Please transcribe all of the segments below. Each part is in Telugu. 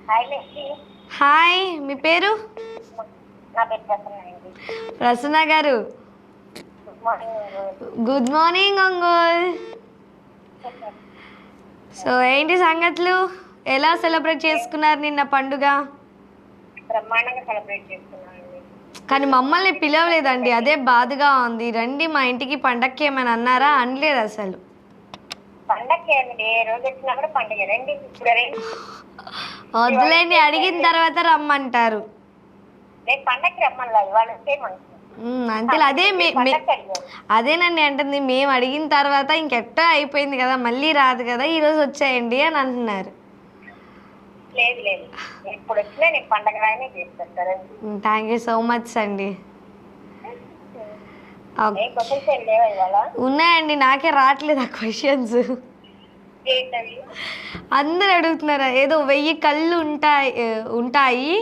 హాయ్ లక్ష్మి. హాయ్, మీ పేరు? నా పేరు ప్రసన్న అండి. ప్రసన్న గారు, good morning. Good morning uncle. So ఏంటి సంగతులు? ఎలా సెలబ్రేట్ చేసుకున్నారు నిన్న పండుగ? బ్రహ్మాండంగా సెలబ్రేట్ చేసుకున్నానండి. కానీ మమ్మల్ని పిలవలేదండి, అదే బాధగా ఉంది. రండి మా ఇంటికి పండక్కి ఏమైనా అన్నారా? అనలేదు అసలు. పండగకి అండి, ఏ రోజు వచ్చినా కూడా పండుగ రండి. ఇప్పుడు రండి. వద్దులేండి, అడిగిన తర్వాత రమ్మంటారు. రేపు పండగకి రమ్మల్లా, ఇవాళ వస్తే మంచిది. అంతే. అదేనండి అంటుంది, మేము అడిగిన తర్వాత ఇంకెట్టా అయిపోయింది కదా, మళ్ళీ రాదు కదా, ఈరోజు వచ్చేయండి అని అంటున్నారు. లేదు లేదు, ఇప్పుడు వచ్చినా నేను పండగ రాయనే చేస్తాను. థ్యాంక్ యూ సో మచ్ అండి. ఉన్నాయండి, నాకే రావట్లేదు ఆ క్వశ్చన్స్. అందరు అడుగుతున్నారు. ఏదో 1000 కళ్ళు ఉంటాయి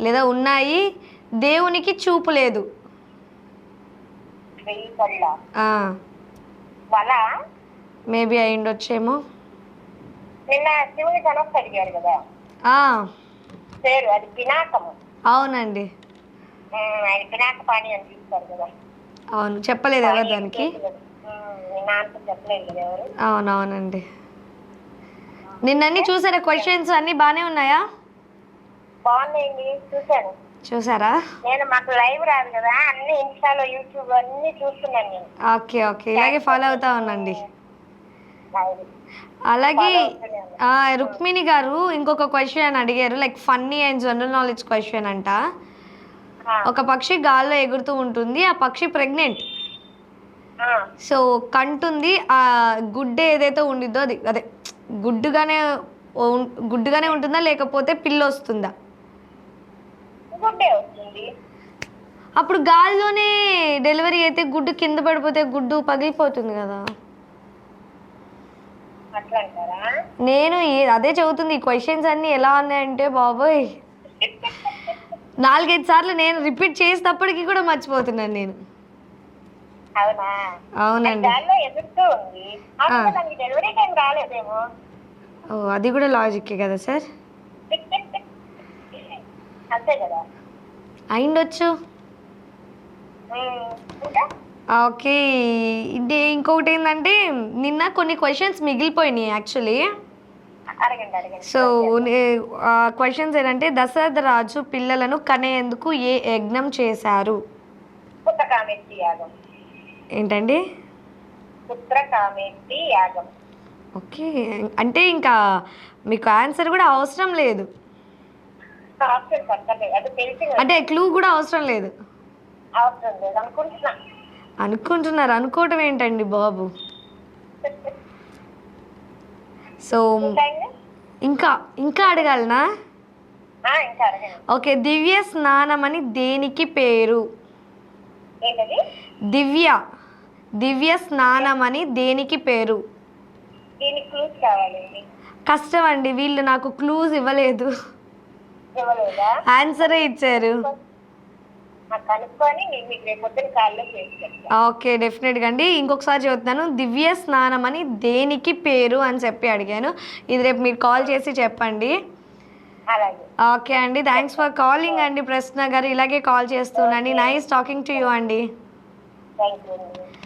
లేదా ఉన్నాయి, దేవునికి చూపు లేదు. మేబీ అయిండొచ్చేమో. నిన్న శివుని ధనస్సు అడిగారు కదా, పేరు అది పినాకము. అవునండి, ఆయన పినాక పాణి అని తీస్తారు కదా. అవును, చెప్పలేదు ఎవరు దానికి. చెప్పలేదు కదా ఎవరు. అవునవునండి. నిన్నన్ని చూసారా? క్వశ్చన్స్ అన్ని బాగానే ఉన్నాయా? బాగున్నాయండి, చూసాను. చూసారా? నేను మాకు లైవ్ రాదు కదా, అన్ని ఇన్స్టాలో యూట్యూబ్ అన్ని చూస్తున్నాను నేను. ఓకే ఓకే, ఇలాగే ఫాలో అవుతా ఉండండి. అలాగే రుక్మిణి గారు ఇంకొక క్వశ్చన్ అడిగారు, like funny and general knowledge question అంట. ఒక పక్షి గాల్లో ఎగురుతూ ఉంటుంది, ఆ పక్షి ప్రెగ్నెంట్. సో కంటుంది, ఆ గుడ్డు ఏదైతే ఉండిద్దో అది అదే గుడ్డుగానే ఉంటుందా లేకపోతే పిల్ల వస్తుందా? అప్పుడు గాల్లోనే డెలివరీ అయితే గుడ్డు కింద పడిపోతే గుడ్డు పగిలిపోతుంది కదా. నేను అదే చదువుతుంది. ఈ క్వశ్చన్స్ అన్ని ఎలా ఉన్నాయంటే బాబోయ్, 4-5 సార్లు నేను రిపీట్ చేసేటప్పటికి కూడా మర్చిపోతున్నాను నేను. అవునండి. ఓ, అది కూడా లాజిక్కే కదా సార్. అయిండొచ్చు. ఓకే, ఇది ఇంకొకటి ఏంటంటే, నిన్న కొన్ని క్వశ్చన్స్ మిగిలిపోయినాయి యాక్చువల్లీ. సో క్వశ్చన్స్ ఏంటంటే, దశరథ రాజు పిల్లలను కనేందుకు ఏ యజ్ఞం చేశారు? ఏంటండి? ఓకే, అంటే ఇంకా మీకు ఆన్సర్ కూడా అవసరం లేదు, అంటే క్లూ కూడా అవసరం లేదు. అనుకుంటున్నారు, అనుకోవటం ఏంటండి బాబు. సో ఇంకా అడగాలనా? ఓకే, దివ్య స్నానం అని దేనికి పేరు? దివ్య స్నానం అని దేనికి పేరు? కష్టం అండి, వీళ్ళు నాకు క్లూస్ ఇవ్వలేదు, ఆన్సరే ఇచ్చారు. ఓకే, డెఫినెట్గా అండి. ఇంకొకసారి చెప్తాను, దివ్య స్నానం అని దేనికి పేరు అని చెప్పి అడిగాను. ఇది రేపు మీరు కాల్ చేసి చెప్పండి. ఓకే అండి, థ్యాంక్స్ ఫర్ కాలింగ్ అండి ప్రసన్న గారు. ఇలాగే కాల్ చేస్తున్నాండి. నైస్ టాకింగ్ టు యూ అండి.